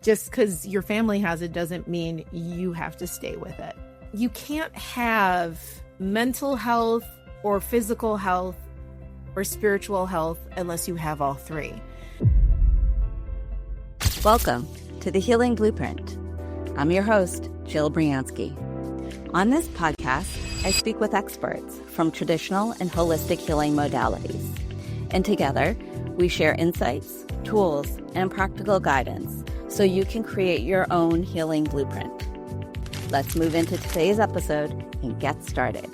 Just because your family has it doesn't mean you have to stay with it. You can't have mental health or physical health or spiritual health unless you have all three. Welcome to The Healing Blueprint. I'm your host, Jill Briansky. On this podcast, I speak with experts from traditional and holistic healing modalities. And together, we share insights, tools, and practical guidance so you can create your own healing blueprint. Let's move into today's episode and get started.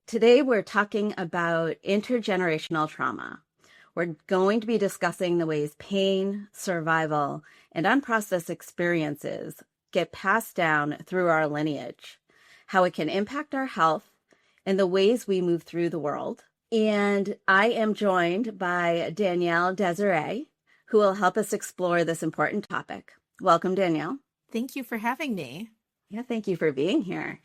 Today, we're talking about intergenerational trauma. We're going to be discussing the ways pain, survival, and unprocessed experiences get passed down through our lineage, how it can impact our health, and the ways we move through the world. And I am joined by Danielle Désiré, who will help us explore this important topic. Welcome, Danielle. Thank you for having me. Yeah, thank you for being here.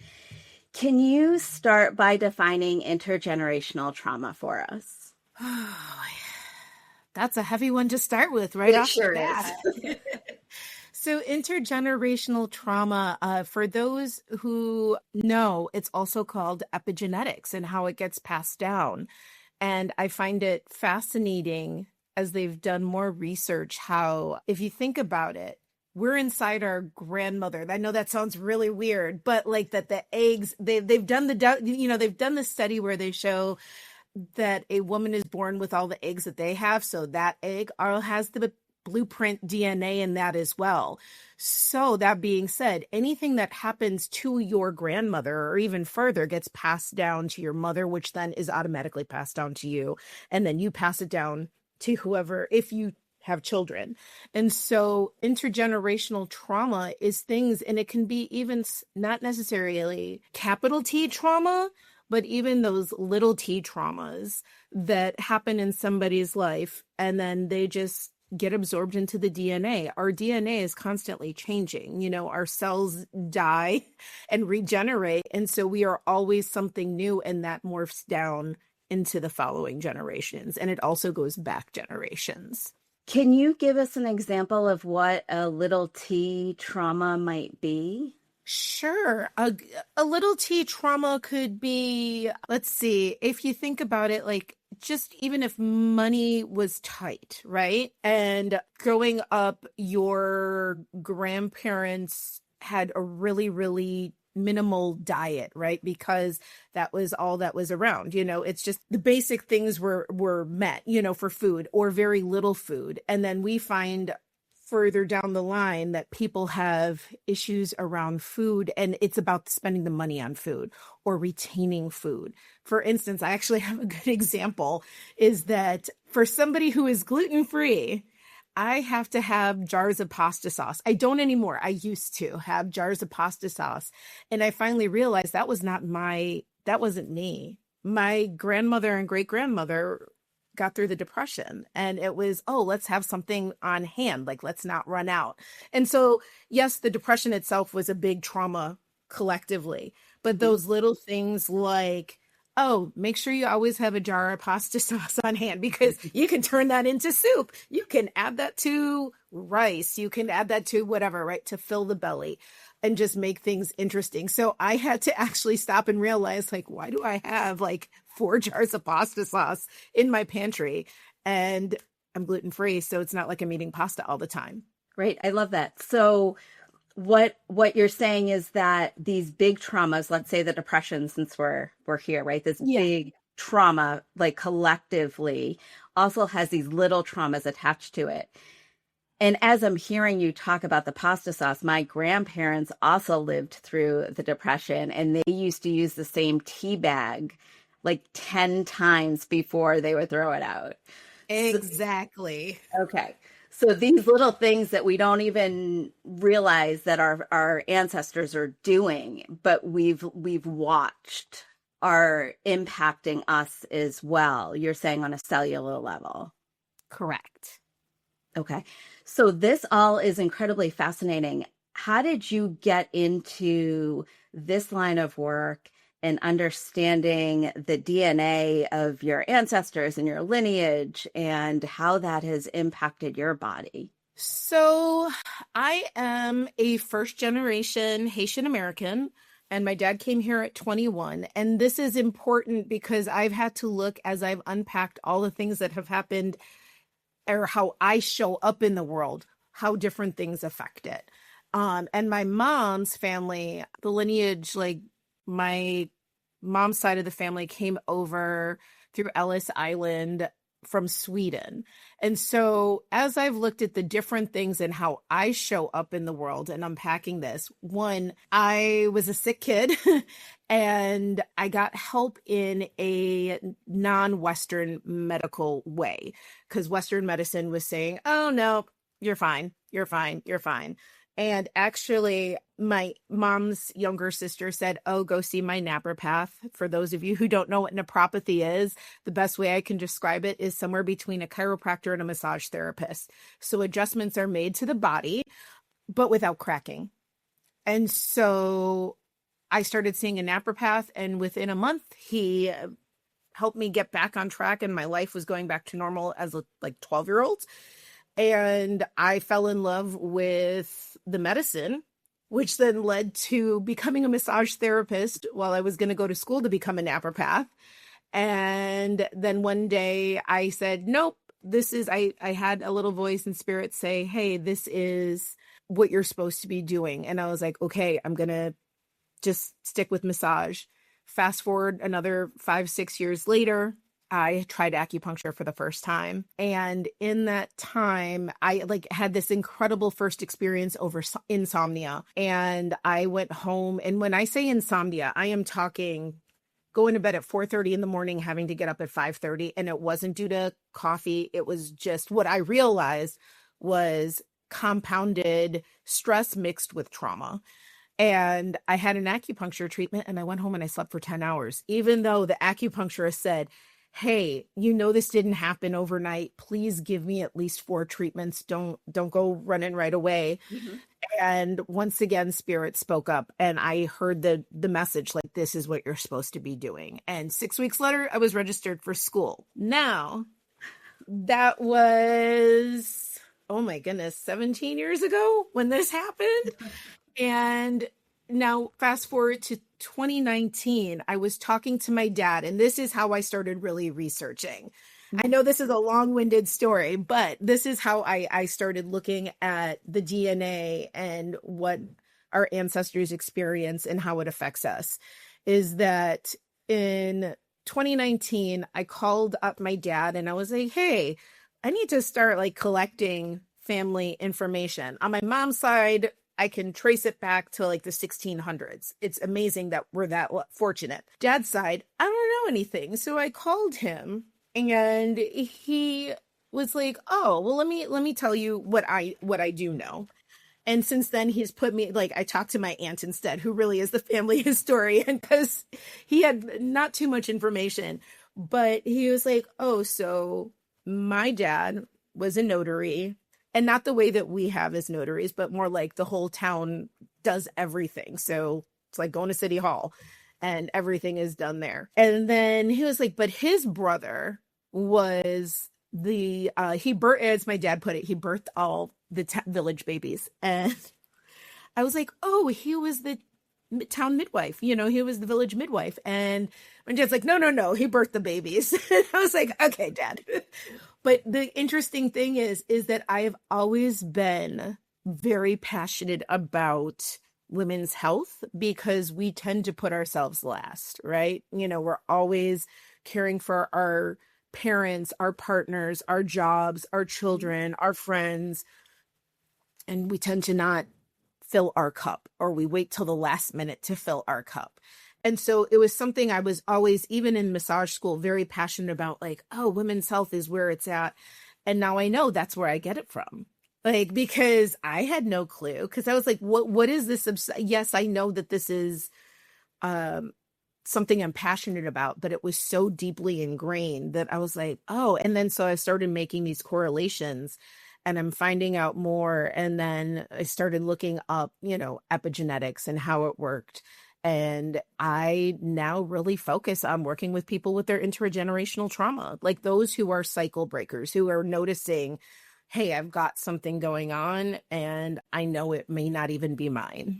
Can you start by defining intergenerational trauma for us? That's a heavy one to start with, right? It sure is. So intergenerational trauma, for those who know, it's also called epigenetics and how it gets passed down. And I find it fascinating as they've done more research, how, if you think about it, we're inside our grandmother. I know that sounds really weird, but like that the eggs, they've done the study where they show that a woman is born with all the eggs that they have. So that egg has the blueprint DNA in that as well. So that being said, anything that happens to your grandmother or even further gets passed down to your mother, which then is automatically passed down to you. And then you pass it down to whoever, if you have children. And so intergenerational trauma is things, and it can be even not necessarily capital T trauma, but even those little t traumas that happen in somebody's life, and then they just get absorbed into the DNA. Our DNA is constantly changing. You know, our cells die and regenerate. And so we are always something new, and that morphs down into the following generations. And it also goes back generations. Can you give us an example of what a little t trauma might be? Sure. A little t trauma could be, let's see, if you think about it, like just even if money was tight, right? And growing up, your grandparents had a really, really minimal diet, right? Because that was all that was around. You know, it's just the basic things were met, you know, for food, or very little food. And then we find further down the line that people have issues around food, and it's about spending the money on food or retaining food. For instance, I actually have a good example, is that for somebody who is gluten-free, I have to have jars of pasta sauce. I don't anymore. I used to have jars of pasta sauce. And I finally realized that wasn't me. My grandmother and great grandmother got through the Depression, and it was, let's have something on hand. Like, let's not run out. And so, yes, the Depression itself was a big trauma collectively, but those little things like, make sure you always have a jar of pasta sauce on hand, because you can turn that into soup. You can add that to rice. You can add that to whatever, right? To fill the belly and just make things interesting. So I had to actually stop and realize, like, why do I have like 4 jars of pasta sauce in my pantry? And I'm gluten-free, so it's not like I'm eating pasta all the time. Right. I love that. So what you're saying is that these big traumas, let's say the Depression, since we're here, right? This big trauma, like collectively, also has these little traumas attached to it. And as I'm hearing you talk about the pasta sauce, my grandparents also lived through the Depression, and they used to use the same tea bag like 10 times before they would throw it out. Exactly. Okay. So these little things that we don't even realize that our ancestors are doing, but we've watched, are impacting us as well. You're saying on a cellular level. Correct. Okay. So this all is incredibly fascinating. How did you get into this line of work and understanding the DNA of your ancestors and your lineage and how that has impacted your body? So I am a first generation Haitian American, and my dad came here at 21. And this is important because I've had to look as I've unpacked all the things that have happened or how I show up in the world, how different things affect it. And my mom's family, the lineage, like my mom's side of the family came over through Ellis Island from Sweden. And so as I've looked at the different things and how I show up in the world and unpacking this, one, I was a sick kid and I got help in a non-Western medical way because Western medicine was saying, oh no, you're fine, you're fine, you're fine. And actually, my mom's younger sister said, oh, go see my naturopath. For those of you who don't know what naturopathy is, the best way I can describe it is somewhere between a chiropractor and a massage therapist. So adjustments are made to the body, but without cracking. And so I started seeing a naturopath, and within a month, he helped me get back on track, and my life was going back to normal as a 12-year-old. And I fell in love with the medicine, which then led to becoming a massage therapist while I was going to go to school to become a naturopath. And then one day I said, nope, I had a little voice in spirit say, hey, this is what you're supposed to be doing. And I was like, okay, I'm going to just stick with massage. Fast forward another 5-6 years later, I tried acupuncture for the first time. And in that time, I had this incredible first experience over insomnia. And I went home. And when I say insomnia, I am talking going to bed at 4:30 in the morning, having to get up at 5:30. And it wasn't due to coffee. It was just what I realized was compounded stress mixed with trauma. And I had an acupuncture treatment and I went home and I slept for 10 hours, even though the acupuncturist said, hey, this didn't happen overnight. Please give me at least 4 treatments. Don't go running right away. Mm-hmm. And once again, spirit spoke up and I heard the message, like, this is what you're supposed to be doing. And 6 weeks later, I was registered for school. Now, that was, oh my goodness, 17 years ago when this happened. And now fast forward to 2019, I was talking to my dad, and this is how I started really researching. I know this is a long-winded story, but this is how I started looking at the DNA and what our ancestors experience and how it affects us. Is that in 2019, I called up my dad and I was like, hey, I need to start collecting family information. On my mom's side, I can trace it back to the 1600s. It's amazing that we're that fortunate. Dad's side, I don't know anything. So I called him and he was like, oh, well, let me tell you what I do know. And since then he's put me, I talked to my aunt instead, who really is the family historian, because he had not too much information, but he was like, oh, so my dad was a notary. And not the way that we have as notaries, but more like the whole town does everything. So it's like going to City Hall and everything is done there. And then he was like, but his brother was as my dad put it, he birthed all the village babies. And I was like, oh, he was the town midwife. He was the village midwife. And my dad's like, no, he birthed the babies. I was like, okay, Dad. But the interesting thing is that I have always been very passionate about women's health because we tend to put ourselves last, right? We're always caring for our parents, our partners, our jobs, our children, our friends, and we tend to not fill our cup, or we wait till the last minute to fill our cup. And so it was something I was always, even in massage school, very passionate about, oh, women's health is where it's at. And now I know that's where I get it from. Because I had no clue, because I was like, what is this? Yes, I know that this is something I'm passionate about, but it was so deeply ingrained that I was like, oh, and then so I started making these correlations and I'm finding out more. And then I started looking up, epigenetics and how it worked. And I now really focus on working with people with their intergenerational trauma, like those who are cycle breakers, who are noticing, hey, I've got something going on and I know it may not even be mine.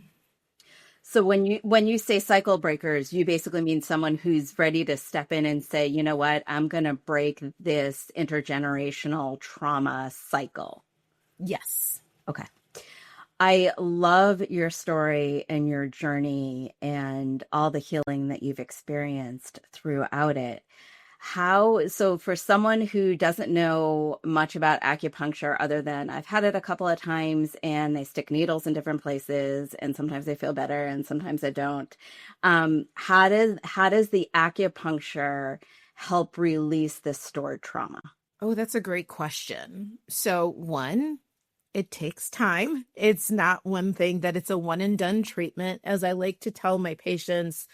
So when you say cycle breakers, you basically mean someone who's ready to step in and say, you know what, I'm going to break this intergenerational trauma cycle. Yes. Okay. I love your story and your journey and all the healing that you've experienced throughout it. So for someone who doesn't know much about acupuncture other than I've had it a couple of times and they stick needles in different places and sometimes they feel better and sometimes they don't. How does the acupuncture help release this stored trauma? Oh, that's a great question. So one, it takes time. It's not one thing that it's a one and done treatment. As I like to tell my patients,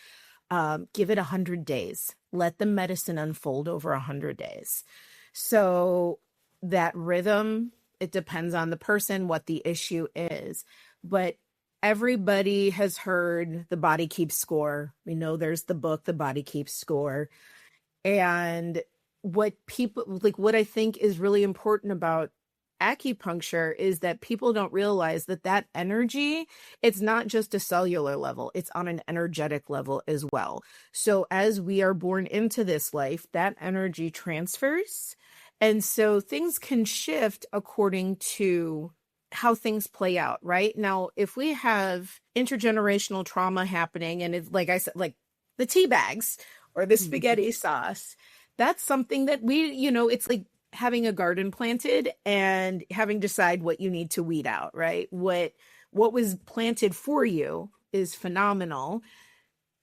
give it 100 days. Let the medicine unfold over 100 days. So that rhythm, it depends on the person, what the issue is. But everybody has heard the body keeps score. We know there's the book, The Body Keeps Score. And what I think is really important about acupuncture is that people don't realize that energy, it's not just a cellular level, it's on an energetic level as well. So as we are born into this life, that energy transfers. And so things can shift according to how things play out, right? Now, if we have intergenerational trauma happening, and it's like I said, like the tea bags or the spaghetti sauce, that's something that it's like having a garden planted and having to decide what you need to weed out, right? What was planted for you is phenomenal.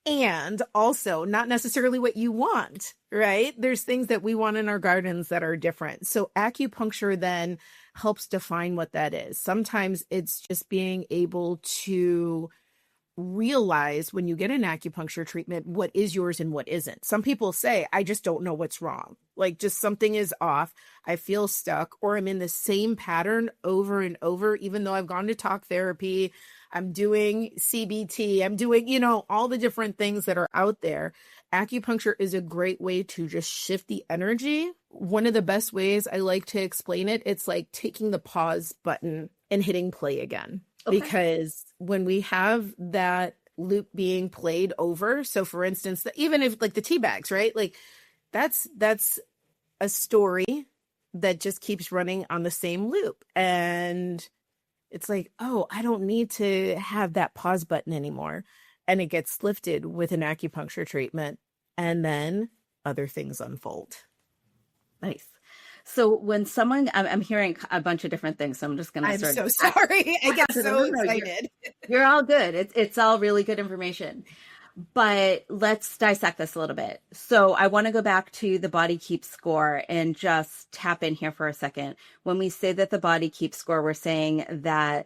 And also not necessarily what you want, right? There's things that we want in our gardens that are different. So acupuncture then helps define what that is. Sometimes it's just being able to realize when you get an acupuncture treatment, what is yours and what isn't. Some people say, I just don't know what's wrong. Like just something is off. I feel stuck, or I'm in the same pattern over and over, even though I've gone to talk therapy, I'm doing CBT, I'm doing, all the different things that are out there. Acupuncture is a great way to just shift the energy. One of the best ways I like to explain it, it's like taking the pause button and hitting play again. Okay. Because when we have that loop being played over, so for instance, even if like the tea bags, right? Like that's a story that just keeps running on the same loop. And it's like, oh, I don't need to have that pause button anymore. And it gets lifted with an acupuncture treatment. And then other things unfold. Nice. So when someone, I'm hearing a bunch of different things, so I'm just going to I'm so sorry. I get so excited. You're all good. It's all really good information. But let's dissect this a little bit. So I want to go back to the body keeps score and just tap in here for a second. When we say that the body keeps score, we're saying that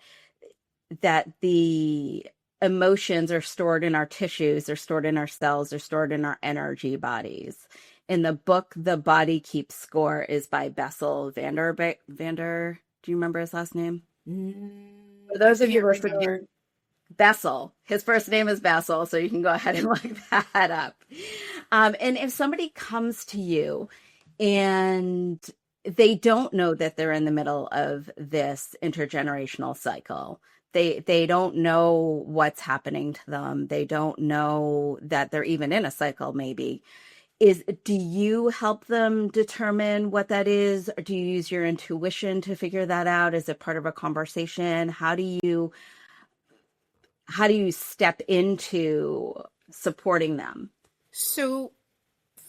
the emotions are stored in our tissues, they're stored in our cells, they're stored in our energy bodies. In the book, The Body Keeps Score is by Bessel Vander. Do you remember his last name? For those of you listening, Bessel. His first name is Bessel, so you can go ahead and look that up. And if somebody comes to you and they don't know that they're in the middle of this intergenerational cycle, they don't know what's happening to them, they don't know that they're even in a cycle maybe. Do you help them determine what that is? Or do you use your intuition to figure that out? Is it part of a conversation? How do you step into supporting them? So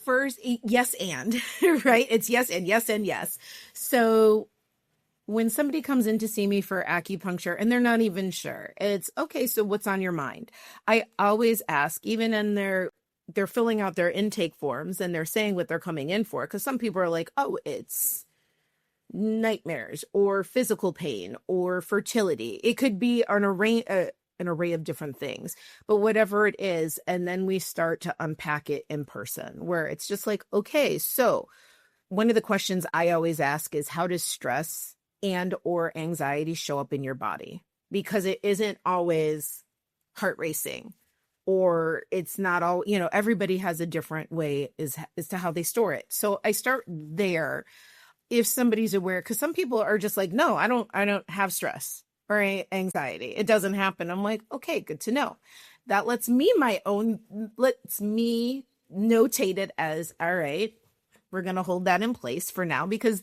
first, yes, and right? It's yes, and yes, and yes. So when somebody comes in to see me for acupuncture and they're not even sure, it's okay. So what's on your mind? I always ask, even in they're filling out their intake forms and they're saying what they're coming in for. Because some people are like, oh, it's nightmares or physical pain or fertility. It could be an array of different things, but whatever it is. And then we start to unpack it in person where it's just like, okay, so one of the questions I always ask is how does stress and or anxiety show up in your body? Because it isn't always heart racing. Or it's not all, everybody has a different way as to how they store it. So I start there. if somebody's aware, because some people are just like, no, I don't have stress or anxiety. It doesn't happen. I'm like, okay, good to know. That lets me notate it as, all right, we're going to hold that in place for now, because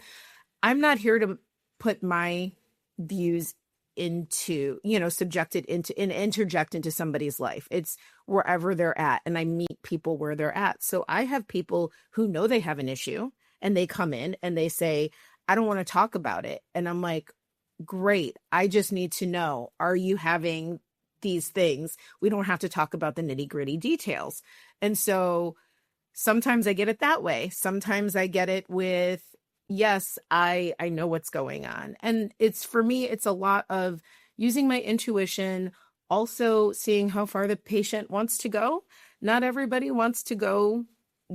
I'm not here to put my views into, subject it into and interject into somebody's life. It's wherever they're at. And I meet people where they're at. So I have people who know they have an issue and they come in and they say, I don't want to talk about it. And I'm like, great. I just need to know, are you having these things? We don't have to talk about the nitty gritty details. And so sometimes I get it that way. Sometimes I get it with, yes, I know what's going on. And for me, it's a lot of using my intuition, also seeing how far the patient wants to go. Not everybody wants to go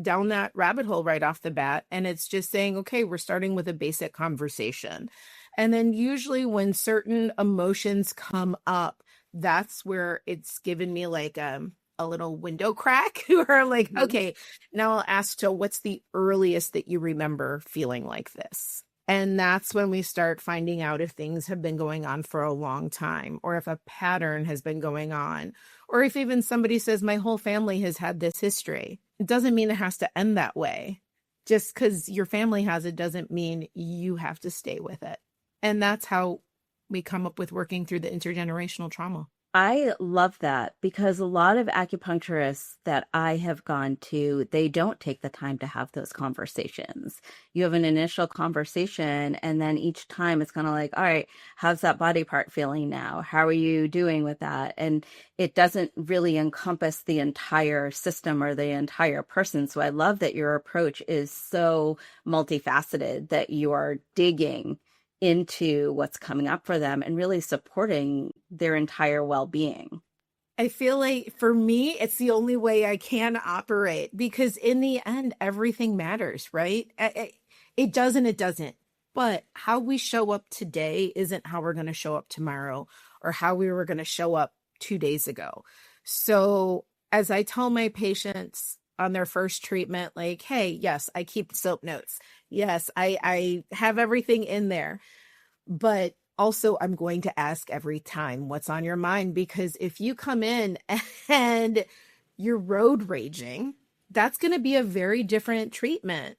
down that rabbit hole right off the bat. And it's just saying, okay, we're starting with a basic conversation. And then usually when certain emotions come up, that's where it's given me like a little window crack or like, okay, now I'll ask, so what's the earliest that you remember feeling like this? And that's when we start finding out if things have been going on for a long time, or if a pattern has been going on, or if even somebody says, my whole family has had this history. It doesn't mean it has to end that way. Just because your family has it doesn't mean you have to stay with it. And that's how we come up with working through the intergenerational trauma. I love that, because a lot of acupuncturists that I have gone to, they don't take the time to have those conversations. You have an initial conversation, and then each time it's kind of like, all right, how's that body part feeling now? How are you doing with that? And it doesn't really encompass the entire system or the entire person. So I love that your approach is so multifaceted, that you are digging into what's coming up for them and really supporting their entire well-being. I feel like for me, it's the only way I can operate, because in the end, everything matters, right? It does and it doesn't. But how we show up today isn't how we're going to show up tomorrow, or how we were going to show up 2 days ago. So as I tell my patients on their first treatment, like, hey, yes, I keep soap notes. Yes, I have everything in there. But also, I'm going to ask every time, what's on your mind? Because if you come in and you're road raging, that's going to be a very different treatment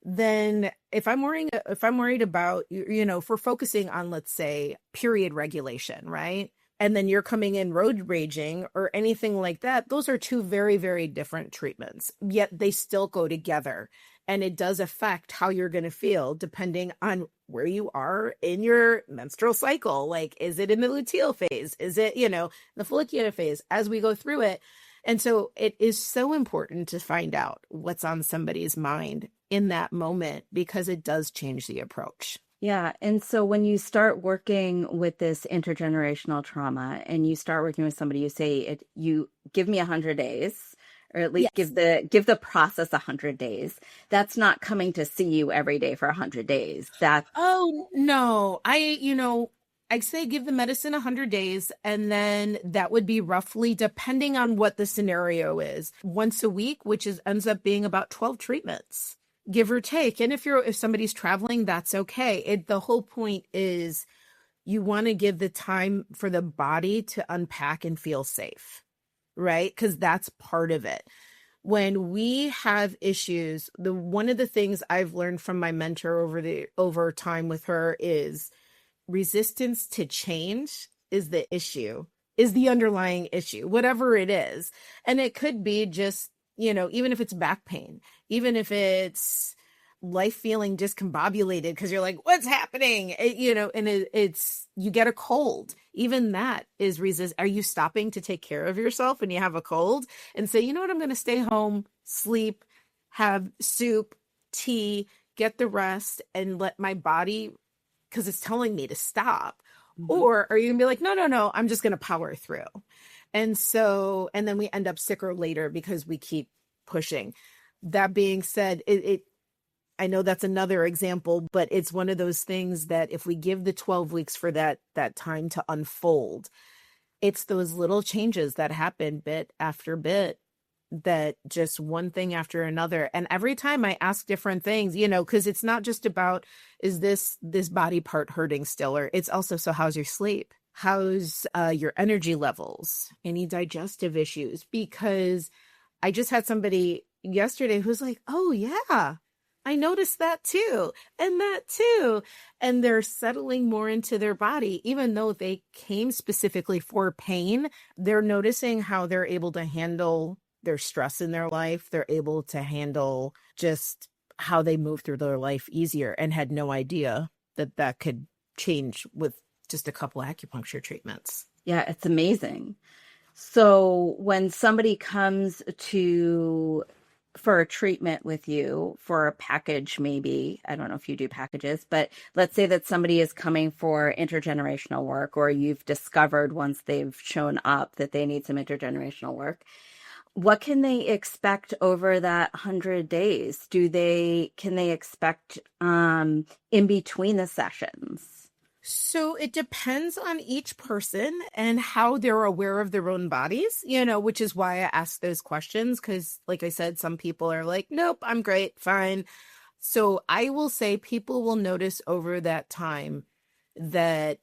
than if I'm worried about, if we're focusing on, let's say, period regulation, right? And then you're coming in road raging or anything like that. Those are two very, very different treatments, yet they still go together. And it does affect how you're going to feel depending on where you are in your menstrual cycle. Like, is it in the luteal phase? Is it, the follicular phase as we go through it? And so it is so important to find out what's on somebody's mind in that moment, because it does change the approach. Yeah. And so when you start working with this intergenerational trauma and you start working with somebody, you say, you give me 100 days, or at least give the process 100 days. That's not coming to see you every day for 100 days. Oh, no. I'd say give the medicine 100 days, and then that would be roughly, depending on what the scenario is, once a week, which ends up being about 12 treatments, give or take. And if somebody's traveling, that's okay. The whole point is you want to give the time for the body to unpack and feel safe, right? Because that's part of it. When we have issues, one of the things I've learned from my mentor over time with her is resistance to change is the underlying issue, whatever it is. And it could be just, even if it's back pain, even if it's life feeling discombobulated because you're like, what's happening? It's you get a cold. Even that is resist. Are you stopping to take care of yourself when you have a cold and say, you know what, I'm going to stay home, sleep, have soup, tea, get the rest, and let my body, because it's telling me to stop? Mm-hmm. Or are you gonna be like, no, I'm just going to power through? And then we end up sicker later because we keep pushing. That being said, I know that's another example, but it's one of those things that if we give the 12 weeks for that time to unfold, it's those little changes that happen bit after bit that just one thing after another. And every time I ask different things, because it's not just about, is this body part hurting still? Or it's also, so how's your sleep? How's your energy levels? Any digestive issues? Because I just had somebody yesterday who's like, oh yeah, I noticed that too, and that too. And they're settling more into their body, even though they came specifically for pain. They're noticing how they're able to handle their stress in their life. They're able to handle just how they move through their life easier, and had no idea that could change with just a couple acupuncture treatments. Yeah, it's amazing. So when somebody comes for a treatment with you, for a package, maybe, I don't know if you do packages, but let's say that somebody is coming for intergenerational work, or you've discovered once they've shown up that they need some intergenerational work. What can they expect over that 100 days? Can they expect in between the sessions? So it depends on each person and how they're aware of their own bodies, which is why I ask those questions. Because like I said, some people are like, nope, I'm great, fine. So I will say people will notice over that time that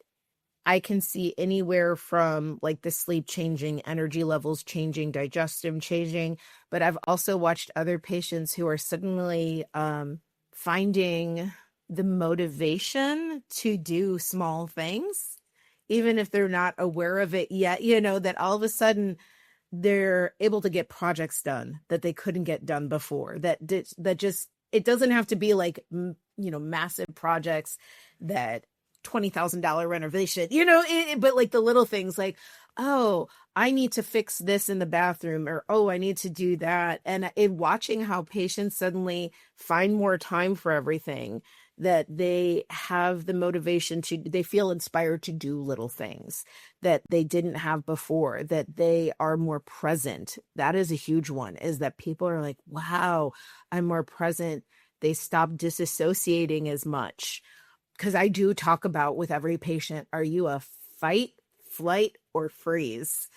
I can see anywhere from like the sleep changing, energy levels changing, digestive changing. But I've also watched other patients who are suddenly finding the motivation to do small things, even if they're not aware of it yet, that all of a sudden they're able to get projects done that they couldn't get done before. That just, it doesn't have to be like, massive projects that $20,000 renovation, but like the little things like, oh, I need to fix this in the bathroom, or, oh, I need to do that. And watching how patients suddenly find more time for everything, that they have the motivation they feel inspired to do little things that they didn't have before, that they are more present. That is a huge one, is that people are like, wow, I'm more present. They stop disassociating as much. Because I do talk about with every patient, are you a fight, flight, or freeze?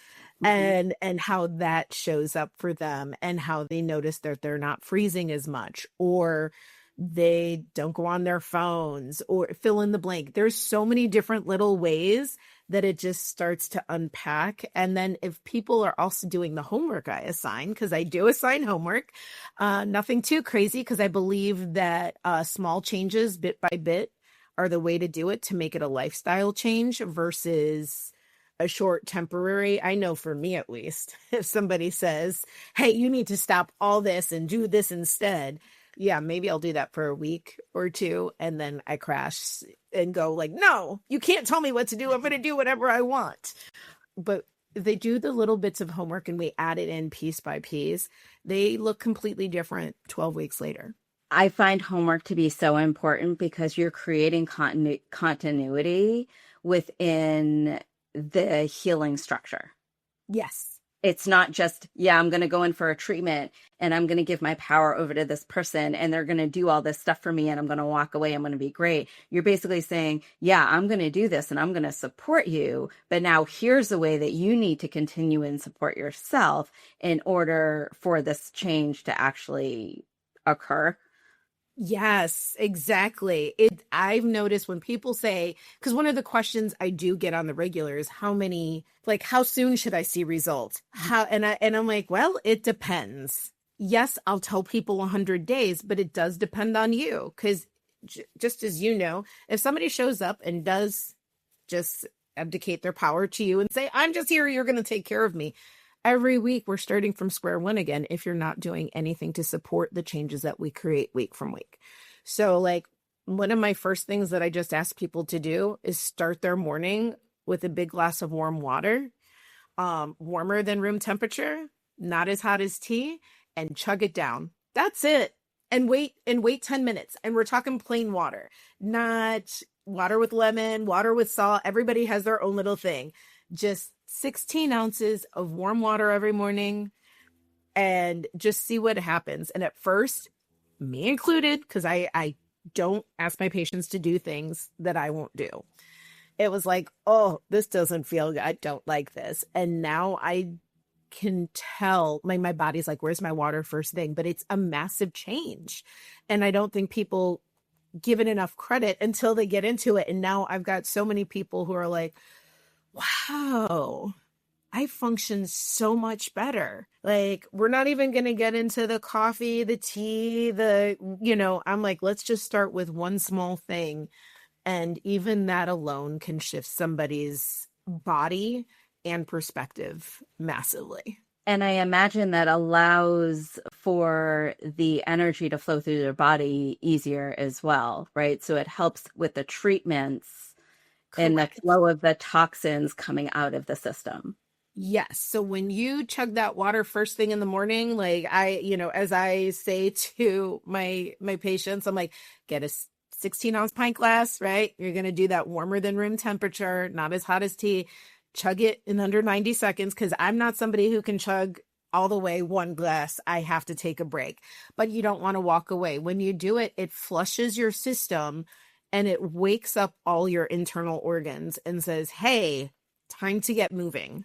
Mm-hmm. And how that shows up for them, and how they notice that they're not freezing as much, or they don't go on their phones, or fill in the blank. There's so many different little ways that it just starts to unpack. And then if people are also doing the homework I assign, because I do assign homework, nothing too crazy, because I believe that small changes bit by bit are the way to do it, to make it a lifestyle change versus a short temporary. I know for me, at least, if somebody says, hey, you need to stop all this and do this instead, yeah, maybe I'll do that for a week or two, and then I crash and go like, no, you can't tell me what to do. I'm going to do whatever I want. But if they do the little bits of homework and we add it in piece by piece, they look completely different 12 weeks later. I find homework to be so important, because you're creating continuity within the healing structure. Yes. It's not just, yeah, I'm going to go in for a treatment and I'm going to give my power over to this person and they're going to do all this stuff for me and I'm going to walk away. I'm going to be great. You're basically saying, yeah, I'm going to do this and I'm going to support you. But now here's the way that you need to continue and support yourself in order for this change to actually occur. Yes, exactly. I've noticed when people say, because one of the questions I do get on the regular is how soon should I see results? And I'm like, well, it depends. Yes, I'll tell people 100 days, but it does depend on you. Because just as you know, if somebody shows up and does just abdicate their power to you and say, I'm just here, you're going to take care of me. Every week we're starting from square one again if you're not doing anything to support the changes that we create week from week. So like one of my first things that I just ask people to do is start their morning with a big glass of warm water, warmer than room temperature, not as hot as tea, and chug it down. That's it. And wait 10 minutes. And we're talking plain water, not water with lemon, water with salt. Everybody has their own little thing. Just 16 ounces of warm water every morning, and just see what happens. And at first, me included, because I don't ask my patients to do things that I won't do. It was like, oh, this doesn't feel good. I don't like this. And now I can tell my body's like, where's my water first thing? But it's a massive change. And I don't think people give it enough credit until they get into it. And now I've got so many people who are like, wow, I function so much better. Like, we're not even going to get into the coffee, the tea, I'm like, let's just start with one small thing. And even that alone can shift somebody's body and perspective massively. And I imagine that allows for the energy to flow through their body easier as well, right? So it helps with the treatments and the flow of the toxins coming out of the system. Yes. So when you chug that water first thing in the morning, like as I say to my patients, I'm like, get a 16-ounce pint glass, right? You're going to do that warmer than room temperature, not as hot as tea. Chug it in under 90 seconds, because I'm not somebody who can chug all the way one glass. I have to take a break. But you don't want to walk away. When you do it, it flushes your system and it wakes up all your internal organs and says, hey, time to get moving.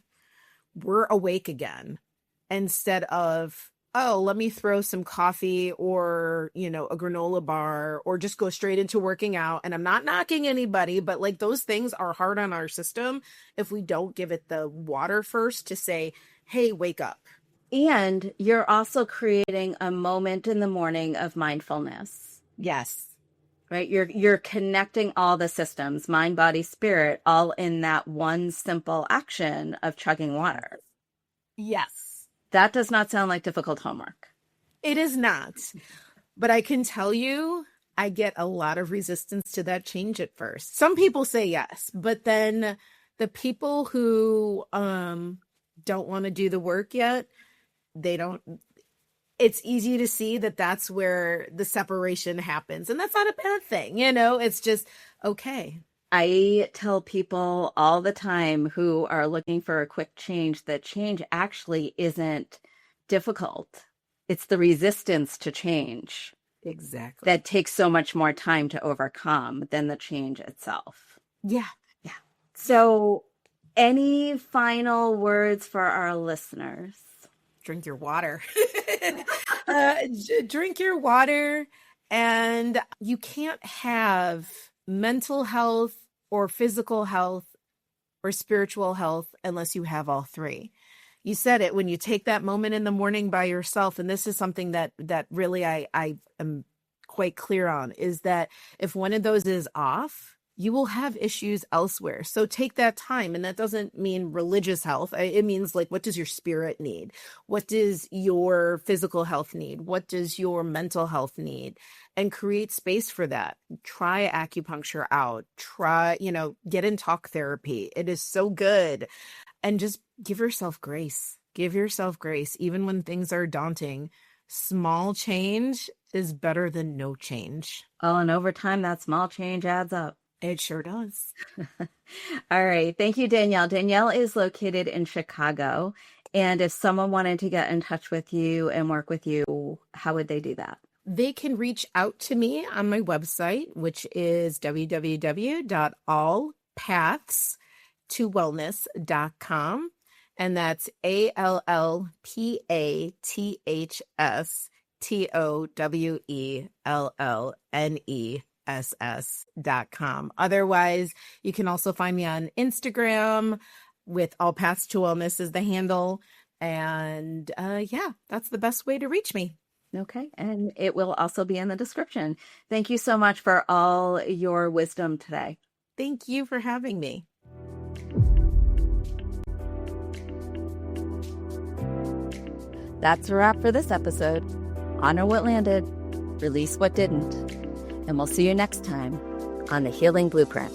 We're awake again. Instead of, oh, let me throw some coffee or, a granola bar or just go straight into working out. And I'm not knocking anybody, but like those things are hard on our system if we don't give it the water first to say, hey, wake up. And you're also creating a moment in the morning of mindfulness. Yes. Right? You're connecting all the systems, mind, body, spirit, all in that one simple action of chugging water. Yes. That does not sound like difficult homework. It is not. But I can tell you, I get a lot of resistance to that change at first. Some people say yes, but then the people who don't want to do the work yet, they don't. It's easy to see that that's where the separation happens. And that's not a bad thing. It's just, okay. I tell people all the time who are looking for a quick change that change actually isn't difficult. It's the resistance to change. Exactly. That takes so much more time to overcome than the change itself. Yeah. So, any final words for our listeners? Drink your water. Drink your water. And you can't have mental health or physical health or spiritual health unless you have all three. You said it, when you take that moment in the morning by yourself, and this is something that really I am quite clear on, is that if one of those is off, you will have issues elsewhere. So take that time. And that doesn't mean religious health. It means like, what does your spirit need? What does your physical health need? What does your mental health need? And create space for that. Try acupuncture out. Try, get in talk therapy. It is so good. And just give yourself grace. Give yourself grace. Even when things are daunting, small change is better than no change. Oh, and over time, that small change adds up. It sure does. All right. Thank you, Danielle. Danielle is located in Chicago. And if someone wanted to get in touch with you and work with you, how would they do that? They can reach out to me on my website, which is www.allpathstowellness.com. And that's AllPathstowellness.com. Otherwise, you can also find me on Instagram with All Paths to Wellness is the handle. And that's the best way to reach me. Okay. And it will also be in the description. Thank you so much for all your wisdom today. Thank you for having me. That's a wrap for this episode. Honor what landed, release what didn't. And we'll see you next time on The Healing Blueprint.